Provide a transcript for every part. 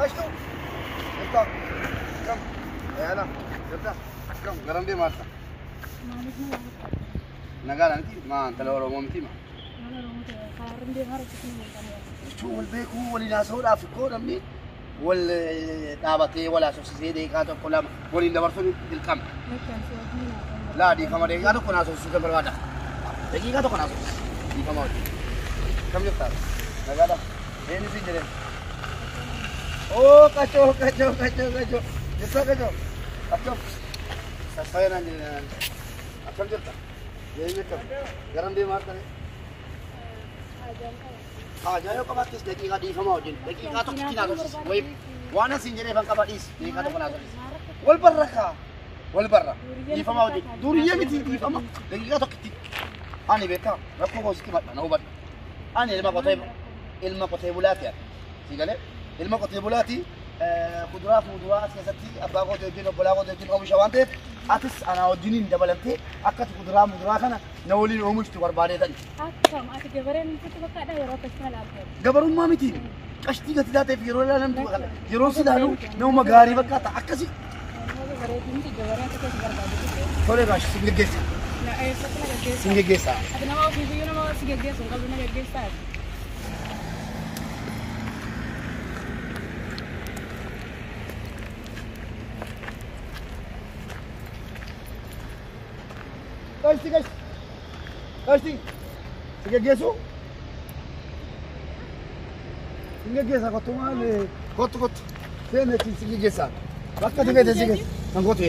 أشتو جبتا كم يلا جبتا كم قرن دي مارتا نقال أنتي ما أنت لو رومتي ما شو والبيكو والناس ولا في الكون أمي والدابتي ولا سوسيسي دي كاتو كلام واللي دبرتوني الكم لا دي كم دي كاتو كنا سوسيسي بروادا دي كاتو كنا سوسيسي دي كم كم جبتا نقال ini sih jadi. Oh kacau. Bisa kacau. Kacau. Saya nanya. Apa cerita? Jadi macam. Garam dia marah ni. Aja kau batis deki kadi sama ujin. Deki kau tu kina tu. Woi, wana sih jadi bang kabatis. Deki kau tu kena tu. Wal barra. Di sama ujin. Duriya miti di sama. Deki kau tu kitik. Ani beta. Aku kau sikit mana? Naubat. Ani lima kau tu. ilma qotee bulaati sigale ilma qotee bulaati خضروات موضوعات كذاتي أبغى تجين وبلاغة تجين أو مشوانته أتس أنا أوديني دبلتي أكتر خضروات أنا نولي نومش تبار باري ذلك أكتر أنت جبرين أنت تبقى ده يروح تسمع أبغى جبرون ما متين أشتي قتي ذاته في يروح لنا نمتو يروح سدانو نوم مغاري بقى تأكسي ثوري باش سينجيسا لا أي سكنا سينجيسا أنا ما في بيونا ما سينجيسا قبلنا سينجيسا Kasti. Singegeso. Singegesa kotumale. Kot. Sene singegesa. Bakka tigete sige. Angote.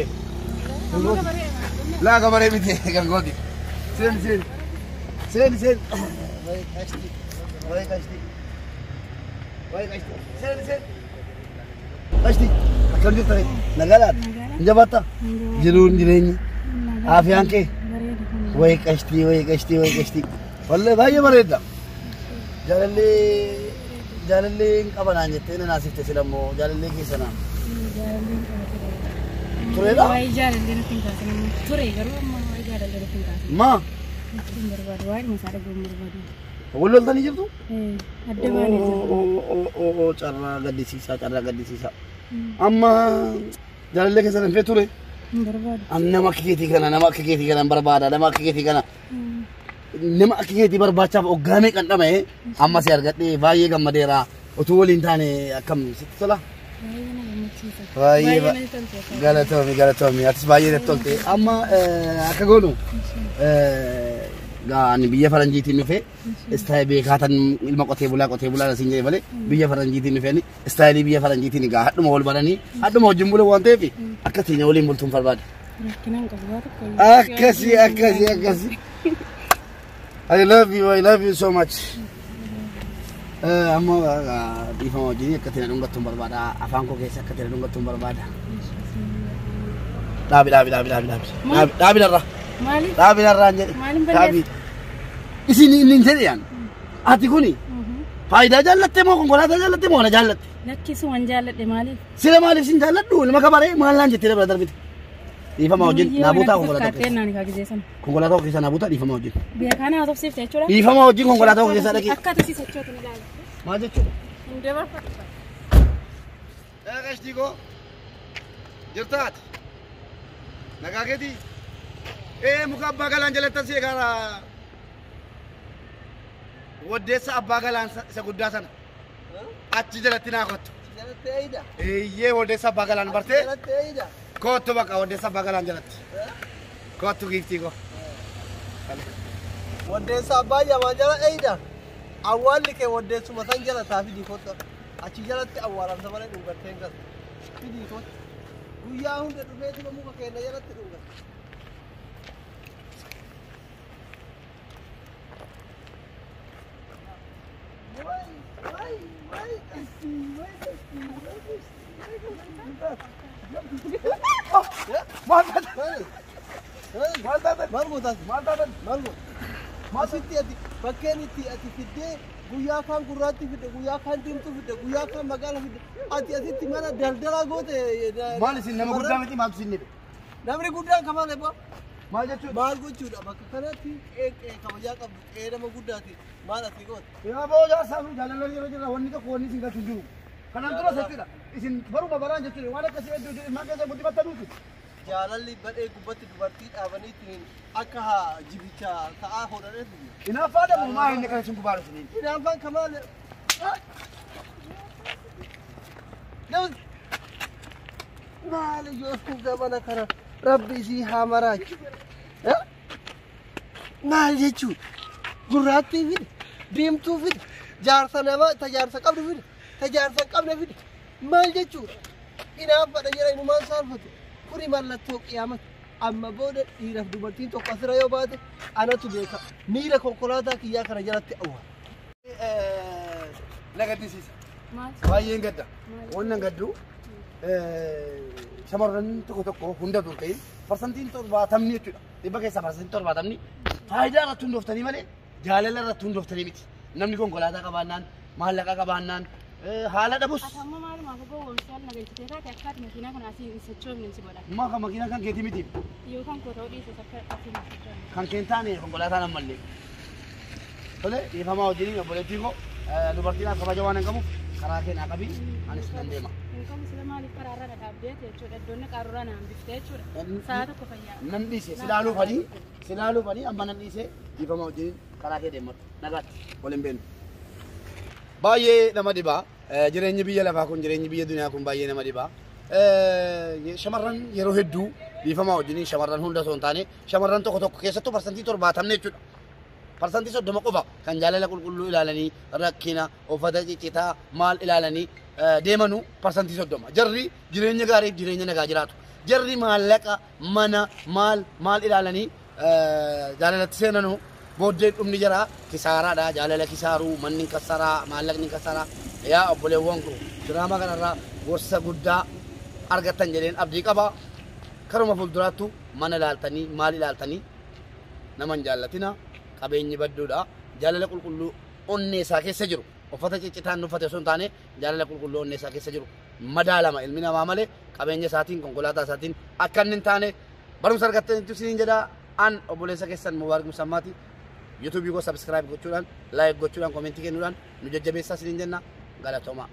La gamare biti gangodi. Sen. Vai kasti. Sen. Kasti. Akan jutta. Nagalat. Jabata. Jirun jireni. Afian ke. وي كشتي والله باي مريض جاللي قبنا نجتين ناس تسلموا جاللي كيسنا ترى لا واي جاللي نتنكاسنا ترى غير ما جاللي نتنكاسنا ما برباد واي مسار برباد والله ده نجيبته أدماني او چرا غدي سيسا اما جاللي كيسنا في ترى برباد nama kiki kana barbada nama kiki kana nama kiki barbacha ogame kan dama amma si argadhe baay'ee gammadeera utuu waliin taane akkam sitti tola baay'ee galatoomi atis baay'ee tolte amma akka goonu gaani biyya faranjiitiin dhufe istaayil beekatan ilma qotee bulaa siin jedhe malee biyya faranjiitiin dhufeeni istaayilii biyya faranjiitiin egaa hadhuma wal baranii hadhuma wajjin bula waan ta'eef akkasiin waliin bultuun barbaada. Akkasi. I love you so much. Amma dhiifama wajjin akkasiin dhungattuun barbaada afaan koo keessa akkasiin dhungattuun barbaada. Dhaabi narra. Dhaabi narraan jedhe. Isin inni jedhan ati kuni faayidaa jaallatte moo konkolaataa jaallatte moo na jaallatte? Lakkisu waan jaalladhe maaliif? Sila maaliif sin jaalladhu ilma kabaree maallaan jettee dabala darbite. Dhiifama wajjin naabutaa konkolaataa keessa naabutaa dhiifama wajjin. Biyya kana haasofsiifte jechuudha. Dhiifama wajjin konkolaataa keessa dhaqee. Akka ati si sochootu ni ilaala. Maal jechuudha? Hin dabarfatu. Qashtii koo jirtaati nagaa keetii muka abbaa galaan jalattan si egaara waddeessa abbaa galaan isa guddaa sana achi jalatti naa kottu. Iyyee waddeessa abbaa galaan bartee kottu bakka waddeessa abbaa galaan jalatti kottu giiftii koo. Waddeessa abbaa jamaa jala eeyda awwaalli kee waddeessuma san jala taafidii kotta achi jalatti awwaalamsa malee dhuungatteen gas fidii kotta guyyaa hunda dhufeetuma muka keenya jalatti dhuungatte. Masitti ati bakkeen itti ati fiddee guyyaa kaan gurraatti fidde guyyaa kaan diimtuu fidde guyyaa kaan magaala fidde ati asitti mana daldalaa goote. Maal isin nama guddaa miti maaltu isin jedhe? Namni guddaan kamaan eebbaa. Maal jechuudha? Maal gochuudha bakka kanatti kabajaa qabdu nama guddaati maal ati goote? Yaa booda saafu jaalala yeroo jira wanni tokko wanni isin galchu jiru. Kanaan dura settidha. Isin baruma baraan jechuudha. Waan akkasii hedduu ilmaan keessa guddifatti battanuuti. Jaalalli badhee gubbatti dubartii dhaabaniitiin akka jibicha ta'aa hodhaneetu. Hinaaffaa dhabu maa inni kana isin gubaaru isiniin. Hinaaffaan kamaale. Maali yoo gamana kana rabbi isii haa maraachu. Maal jechuudha? Gurraattii fide, diimtuu fide, jaarsa namaa tajaarsa qabdu fide, tajaarsa qabne fide. Maal jechuudha? Hinaaffadha jira inumaan saalfatu. Kuni mallattoo qiyaamati. Amma booda dhiiraaf dubartiin tokko asirra yoo baate anatu beeka. Miila konkolaataa kiyyaa kana jalatti awwa. Na gaddisiisa. Baay'een gadda. Wannan gaddu shamarran tokko hunda dur ta'in parsantiin 70 jechuudha. Dhibba keessaa parsantiin 70 faayidaa irratti hundooftanii malee jaalala irratti hundooftanii miti. Namni konkolaataa qabaannaan maallaqa qabaannaan haala dhabus. Atamma maaluma akka gowwoomsaan nagalchitee taate akkaati makiinaa kana asiin hin sochoofne si godha. Maa kan makiinaa kan keetii miti. Yookaan koo ta'uu dhiisee akka asiin hin sochoofne. Kan keentaane konkolaataan ammallee. Tole dhiifamaa wajjin obboleettii koo dubartiin akka kabaja waan hin qabuuf karaa keenyaa qabii anis nan deema. Yookaan sila maaliif karaarra dhadhaabdee jechuudha iddoonni qaarurraa naan biftee jechuudha. Sa'a tokko fayyaa. Nan dhiise silaaluufanii amma nan dhiise dhiifamaa wajjin karaa kee deematu nagaatti waliin beenu. Baay'ee nama dhibaa jireenyi biyya lafaa kun jireenyi biyya duniyaa kun baay'ee nama dhibaa. Shamarran yeroo hedduu dhiifamaa wajjin shamarran hunda osoo hin taane shamarran tokko keessattuu parsantii 70 jechuudha. Parsantii 30 qofa kan jaalala qulqulluu ilaalanii rakkina uffata ciccitaa maal ilaalanii deemanu parsantii 30. Jarri jireenya gaariif jireenya nagaa jiraatu. Jarri maallaqa mana maal ilaalanii jaalalatti seenanu booddee dhumni jara kisaaraadha. Jaalala kisaaruu manni kasaraa maallaqni kasaraa yaa obboleewwan koo diraama kanarraa gorsa guddaa argattan jedheen abdii qaba. Karuma fuulduraattu mana ilaaltanii maal ilaaltanii naman jaallatina. Qabeenyi badduudha. Jaalala qulqulluu onnee isaa keessa jiru. Uffata ciccitaan uffate osoo hin taane jaalala qulqulluu onnee isaa keessa jiru. Madaalama ilmi namaa malee qabeenya isaatiin konkolaataa isaatiin akka inni hin taane barumsa argattanitu isiniin jedha. An obboleessa keessan Mubaarak Musammaati. YouTube koo subscribe gochuudhaan, like gochuudhaan, comment kennuudhaan nu jajjabeessaa isiniin jenna. Galatooma.